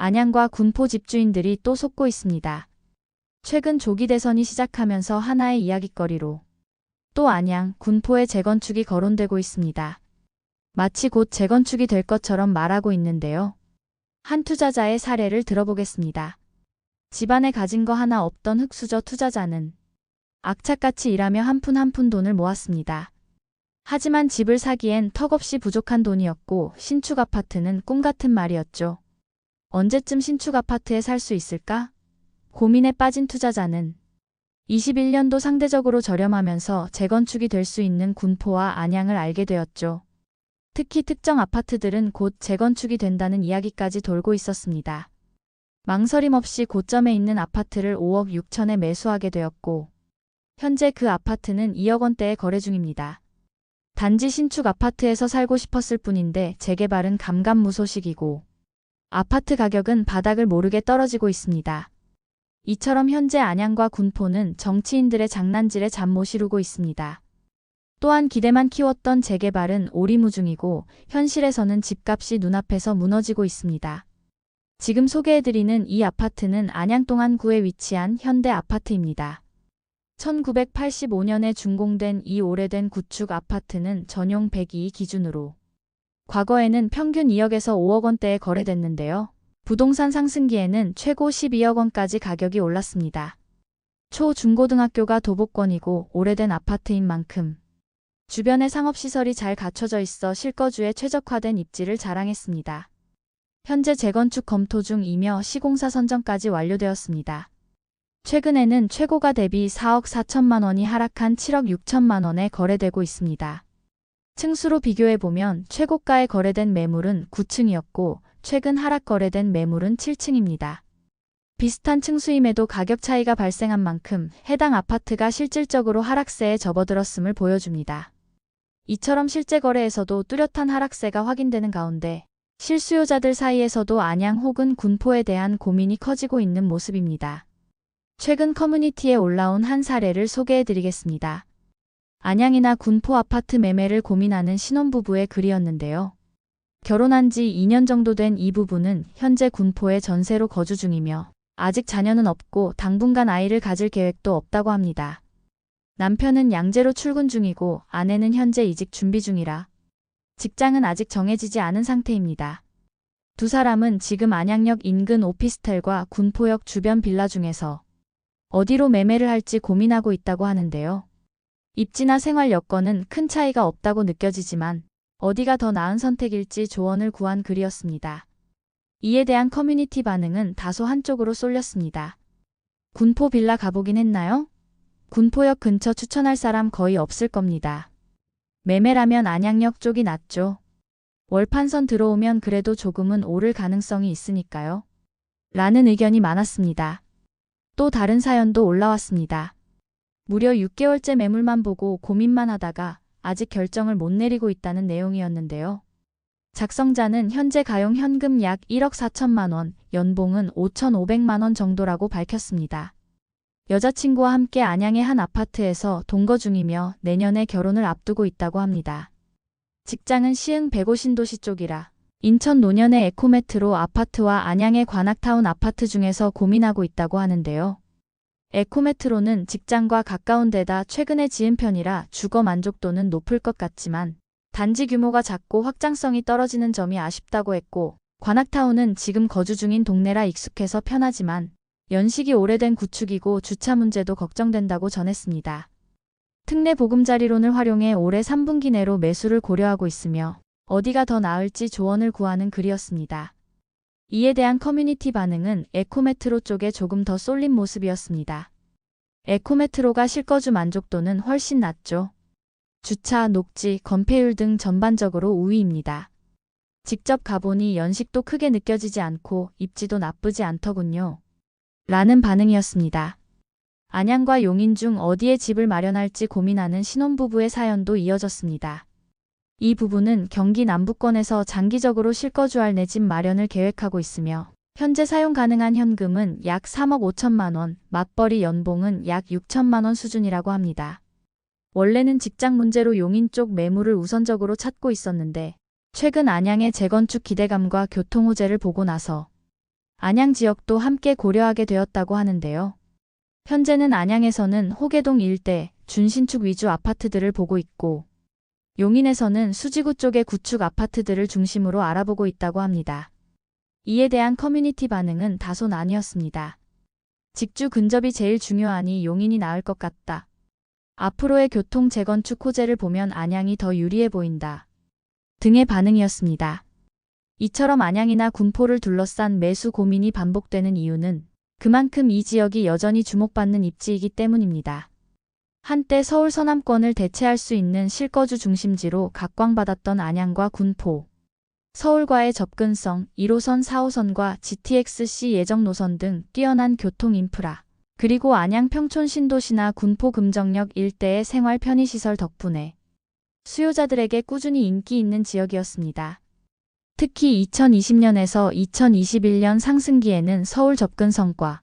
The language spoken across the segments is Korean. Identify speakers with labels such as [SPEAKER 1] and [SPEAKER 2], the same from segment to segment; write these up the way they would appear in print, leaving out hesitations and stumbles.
[SPEAKER 1] 안양과 군포 집주인들이 또 솟고 있습니다. 최근 조기 대선이 시작하면서 하나의 이야깃거리로 또 안양, 군포의 재건축이 거론되고 있습니다. 마치 곧 재건축이 될 것처럼 말하고 있는데요. 한 투자자의 사례를 들어보겠습니다. 집안에 가진 거 하나 없던 흙수저 투자자는 악착같이 일하며 한 푼 한 푼 돈을 모았습니다. 하지만 집을 사기엔 턱없이 부족한 돈이었고 신축 아파트는 꿈같은 말이었죠. 언제쯤 신축 아파트에 살 수 있을까? 고민에 빠진 투자자는 21년도 상대적으로 저렴하면서 재건축이 될 수 있는 군포와 안양을 알게 되었죠. 특히 특정 아파트들은 곧 재건축이 된다는 이야기까지 돌고 있었습니다. 망설임 없이 고점에 있는 아파트를 5억 6천에 매수하게 되었고 현재 그 아파트는 2억 원대에 거래 중입니다. 단지 신축 아파트에서 살고 싶었을 뿐인데 재개발은 감감무소식이고 아파트 가격은 바닥을 모르게 떨어지고 있습니다. 이처럼 현재 안양과 군포는 정치인들의 장난질에 잠 못 이루고 있습니다. 또한 기대만 키웠던 재개발은 오리무중이고 현실에서는 집값이 눈앞에서 무너지고 있습니다. 지금 소개해드리는 이 아파트는 안양동안구에 위치한 현대 아파트입니다. 1985년에 준공된 이 오래된 구축 아파트는 전용 102 기준으로 과거에는 평균 2억에서 5억 원대에 거래됐는데요. 부동산 상승기에는 최고 12억 원까지 가격이 올랐습니다. 초, 중고등학교가 도보권이고 오래된 아파트인 만큼 주변에 상업시설이 잘 갖춰져 있어 실거주에 최적화된 입지를 자랑했습니다. 현재 재건축 검토 중이며 시공사 선정까지 완료되었습니다. 최근에는 최고가 대비 4억 4천만 원이 하락한 7억 6천만 원에 거래되고 있습니다. 층수로 비교해보면 최고가에 거래된 매물은 9층이었고 최근 하락 거래된 매물은 7층입니다. 비슷한 층수임에도 가격 차이가 발생한 만큼 해당 아파트가 실질적으로 하락세에 접어들었음을 보여줍니다. 이처럼 실제 거래에서도 뚜렷한 하락세가 확인되는 가운데 실수요자들 사이에서도 안양 혹은 군포에 대한 고민이 커지고 있는 모습입니다. 최근 커뮤니티에 올라온 한 사례를 소개해드리겠습니다. 안양이나 군포 아파트 매매를 고민하는 신혼부부의 글이었는데요. 결혼한 지 2년 정도 된 이 부부는 현재 군포에 전세로 거주 중이며 아직 자녀는 없고 당분간 아이를 가질 계획도 없다고 합니다. 남편은 양재로 출근 중이고 아내는 현재 이직 준비 중이라 직장은 아직 정해지지 않은 상태입니다. 두 사람은 지금 안양역 인근 오피스텔과 군포역 주변 빌라 중에서 어디로 매매를 할지 고민하고 있다고 하는데요. 입지나 생활 여건은 큰 차이가 없다고 느껴지지만 어디가 더 나은 선택일지 조언을 구한 글이었습니다. 이에 대한 커뮤니티 반응은 다소 한쪽으로 쏠렸습니다. 군포 빌라 가보긴 했나요? 군포역 근처 추천할 사람 거의 없을 겁니다. 매매라면 안양역 쪽이 낫죠. 월판선 들어오면 그래도 조금은 오를 가능성이 있으니까요. 라는 의견이 많았습니다. 또 다른 사연도 올라왔습니다. 무려 6개월째 매물만 보고 고민만 하다가 아직 결정을 못 내리고 있다는 내용이었는데요. 작성자는 현재 가용 현금 약 1억 4천만 원, 연봉은 5,500만 원 정도라고 밝혔습니다. 여자친구와 함께 안양의 한 아파트에서 동거 중이며 내년에 결혼을 앞두고 있다고 합니다. 직장은 시흥 백오신도시 쪽이라 인천 노년의 에코메트로 아파트와 안양의 관악타운 아파트 중에서 고민하고 있다고 하는데요. 에코메트로는 직장과 가까운 데다 최근에 지은 편이라 주거 만족도는 높을 것 같지만 단지 규모가 작고 확장성이 떨어지는 점이 아쉽다고 했고 관악타운은 지금 거주 중인 동네라 익숙해서 편하지만 연식이 오래된 구축이고 주차 문제도 걱정된다고 전했습니다. 특례 보금자리론을 활용해 올해 3분기 내로 매수를 고려하고 있으며 어디가 더 나을지 조언을 구하는 글이었습니다. 이에 대한 커뮤니티 반응은 에코메트로 쪽에 조금 더 쏠린 모습이었습니다. 에코메트로가 실거주 만족도는 훨씬 낮죠. 주차, 녹지, 건폐율 등 전반적으로 우위입니다. 직접 가보니 연식도 크게 느껴지지 않고 입지도 나쁘지 않더군요. 라는 반응이었습니다. 안양과 용인 중 어디에 집을 마련할지 고민하는 신혼부부의 사연도 이어졌습니다. 이 부부는 경기 남부권에서 장기적으로 실거주할 내 집 마련을 계획하고 있으며 현재 사용 가능한 현금은 약 3억 5천만 원, 맞벌이 연봉은 약 6천만 원 수준이라고 합니다. 원래는 직장 문제로 용인 쪽 매물을 우선적으로 찾고 있었는데 최근 안양의 재건축 기대감과 교통 호재를 보고 나서 안양 지역도 함께 고려하게 되었다고 하는데요. 현재는 안양에서는 호계동 일대 준신축 위주 아파트들을 보고 있고 용인에서는 수지구 쪽의 구축 아파트들을 중심으로 알아보고 있다고 합니다. 이에 대한 커뮤니티 반응은 다소 나뉘었습니다. 직주 근접이 제일 중요하니 용인이 나을 것 같다. 앞으로의 교통 재건축 호재를 보면 안양이 더 유리해 보인다. 등의 반응이었습니다. 이처럼 안양이나 군포를 둘러싼 매수 고민이 반복되는 이유는 그만큼 이 지역이 여전히 주목받는 입지이기 때문입니다. 한때 서울 서남권을 대체할 수 있는 실거주 중심지로 각광받았던 안양과 군포. 서울과의 접근성, 1호선, 4호선과 GTX-C 예정 노선 등 뛰어난 교통 인프라, 그리고 안양 평촌 신도시나 군포 금정역 일대의 생활 편의시설 덕분에 수요자들에게 꾸준히 인기 있는 지역이었습니다. 특히 2020년에서 2021년 상승기에는 서울 접근성과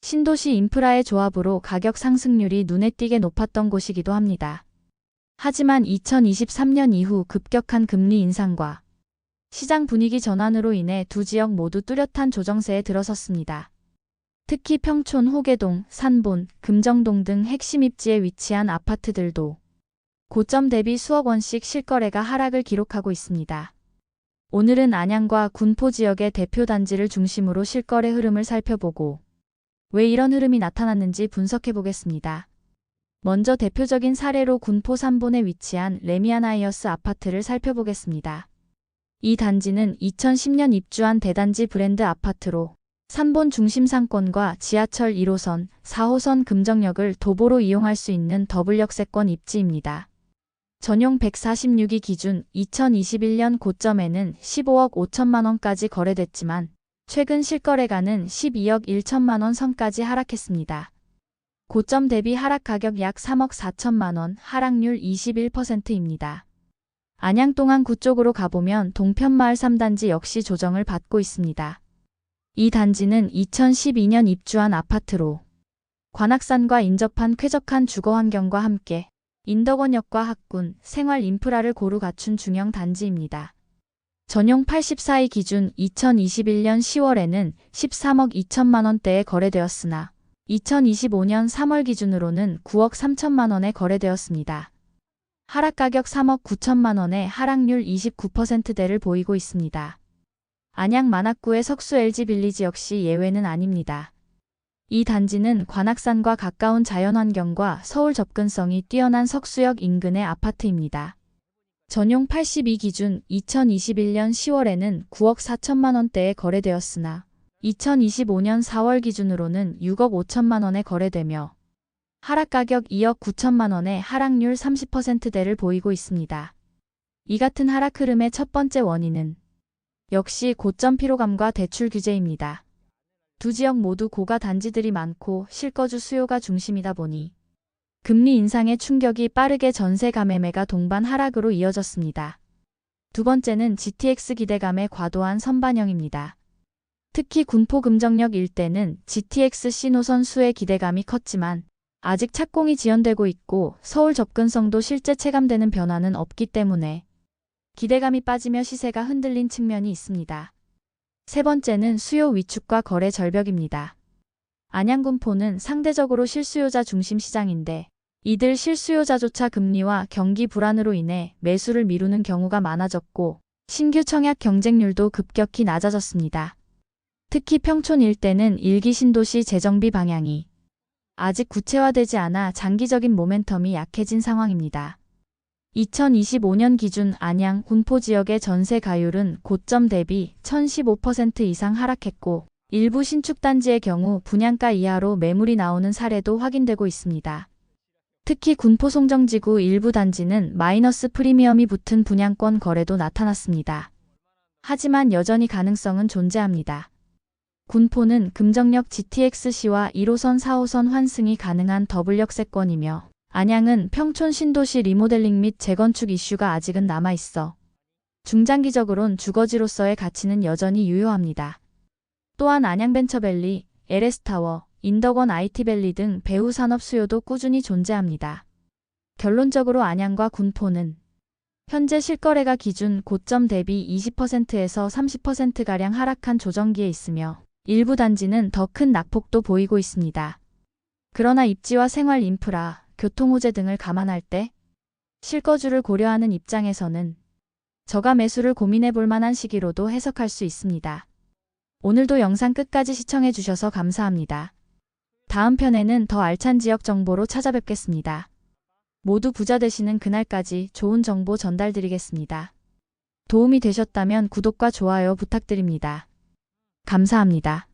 [SPEAKER 1] 신도시 인프라의 조합으로 가격 상승률이 눈에 띄게 높았던 곳이기도 합니다. 하지만 2023년 이후 급격한 금리 인상과 시장 분위기 전환으로 인해 두 지역 모두 뚜렷한 조정세에 들어섰습니다. 특히 평촌, 호계동, 산본, 금정동 등 핵심 입지에 위치한 아파트들도 고점 대비 수억 원씩 실거래가 하락을 기록하고 있습니다. 오늘은 안양과 군포 지역의 대표 단지를 중심으로 실거래 흐름을 살펴보고 왜 이런 흐름이 나타났는지 분석해 보겠습니다. 먼저 대표적인 사례로 군포 산본에 위치한 레미안하이어스 아파트를 살펴보겠습니다. 이 단지는 2010년 입주한 대단지 브랜드 아파트로 산본 중심 상권과 지하철 1호선, 4호선 금정역을 도보로 이용할 수 있는 더블역세권 입지입니다. 전용 146이 기준 2021년 고점에는 15억 5천만 원까지 거래됐지만 최근 실거래가는 12억 1천만 원 선까지 하락했습니다. 고점 대비 하락 가격 약 3억 4천만 원, 하락률 21%입니다. 안양동안구 쪽으로 가보면 동편마을 3단지 역시 조정을 받고 있습니다. 이 단지는 2012년 입주한 아파트로 관악산과 인접한 쾌적한 주거 환경과 함께 인덕원역과 학군, 생활 인프라를 고루 갖춘 중형 단지입니다. 전용 84이 기준 2021년 10월에는 13억 2천만 원대에 거래되었으나 2025년 3월 기준으로는 9억 3천만 원에 거래되었습니다. 하락 가격 3억 9천만 원의 하락률 29%대를 보이고 있습니다. 안양 만학구의 석수 LG빌리지 역시 예외는 아닙니다. 이 단지는 관악산과 가까운 자연환경과 서울 접근성이 뛰어난 석수역 인근의 아파트입니다. 전용 82 기준 2021년 10월에는 9억 4천만 원대에 거래되었으나 2025년 4월 기준으로는 6억 5천만 원에 거래되며 하락 가격 2억 9천만 원의 하락률 30%대를 보이고 있습니다. 이 같은 하락 흐름의 첫 번째 원인은 역시 고점 피로감과 대출 규제입니다. 두 지역 모두 고가 단지들이 많고 실거주 수요가 중심이다 보니 금리 인상의 충격이 빠르게 전세 가매매가 동반 하락으로 이어졌습니다. 두 번째는 GTX 기대감의 과도한 선반영입니다. 특히 군포 금정역 일대는 GTX-C 노선 수의 기대감이 컸지만 아직 착공이 지연되고 있고 서울 접근성도 실제 체감되는 변화는 없기 때문에 기대감이 빠지며 시세가 흔들린 측면이 있습니다. 세 번째는 수요 위축과 거래 절벽입니다. 안양군포는 상대적으로 실수요자 중심 시장인데 이들 실수요자조차 금리와 경기 불안으로 인해 매수를 미루는 경우가 많아졌고 신규 청약 경쟁률도 급격히 낮아졌습니다. 특히 평촌 일대는 1기 신도시 재정비 방향이 아직 구체화되지 않아 장기적인 모멘텀이 약해진 상황입니다. 2025년 기준 안양, 군포 지역의 전세 가율은 고점 대비 1015% 이상 하락했고 일부 신축단지의 경우 분양가 이하로 매물이 나오는 사례도 확인되고 있습니다. 특히 군포 송정지구 일부 단지는 마이너스 프리미엄이 붙은 분양권 거래도 나타났습니다. 하지만 여전히 가능성은 존재합니다. 군포는 금정역 GTX-C와 1호선, 4호선 환승이 가능한 더블역세권이며 안양은 평촌 신도시 리모델링 및 재건축 이슈가 아직은 남아있어 중장기적으론 주거지로서의 가치는 여전히 유효합니다. 또한 안양벤처밸리, LS타워, 인덕원 IT밸리 등 배후 산업 수요도 꾸준히 존재합니다. 결론적으로 안양과 군포는 현재 실거래가 기준 고점 대비 20%에서 30%가량 하락한 조정기에 있으며 일부 단지는 더 큰 낙폭도 보이고 있습니다. 그러나 입지와 생활 인프라, 교통 호재 등을 감안할 때 실거주를 고려하는 입장에서는 저가 매수를 고민해 볼 만한 시기로도 해석할 수 있습니다. 오늘도 영상 끝까지 시청해 주셔서 감사합니다. 다음 편에는 더 알찬 지역 정보로 찾아뵙겠습니다. 모두 부자 되시는 그날까지 좋은 정보 전달드리겠습니다. 도움이 되셨다면 구독과 좋아요 부탁드립니다. 감사합니다.